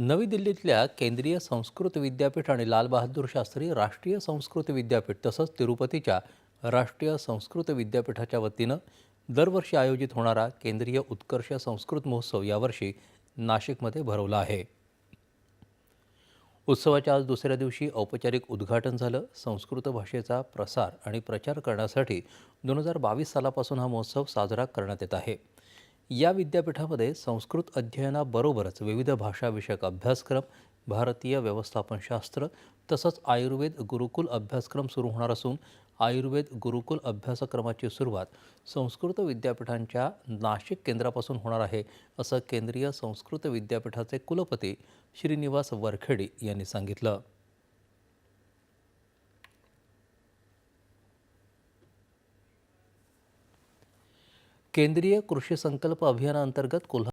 नवी दिल्लीतल्या केंद्रीय संस्कृत विद्यापीठ आणि लाल बहादूर शास्त्री राष्ट्रीय संस्कृत विद्यापीठ तसंच तिरुपतीच्या राष्ट्रीय संस्कृत विद्यापीठाच्या वतीनं दरवर्षी आयोजित होणारा केंद्रीय उत्कर्ष संस्कृत महोत्सव यावर्षी नाशिकमध्ये भरवला आहे. उत्सवाच्या आज दुसऱ्या दिवशी औपचारिक उद्घाटन झालं. संस्कृत भाषेचा प्रसार आणि प्रचार करण्यासाठी 2022 सालापासून हा महोत्सव साजरा करण्यात येत आहे. या विद्यापीठामध्ये संस्कृत अध्ययनाबरोबरच विविध भाषाविषयक अभ्यासक्रम, भारतीय व्यवस्थापनशास्त्र तसंच आयुर्वेद गुरुकुल अभ्यासक्रम सुरू होणार असून आयुर्वेद गुरुकुल अभ्यासक्रमाची सुरुवात संस्कृत विद्यापीठांच्या नाशिक केंद्रापासून होणार आहे, असं केंद्रीय संस्कृत विद्यापीठाचे कुलपती श्रीनिवास वरखेडी यांनी सांगितलं. केंद्रीय कृषी संकल्प अभियानाअंतर्गत कोल्हापूर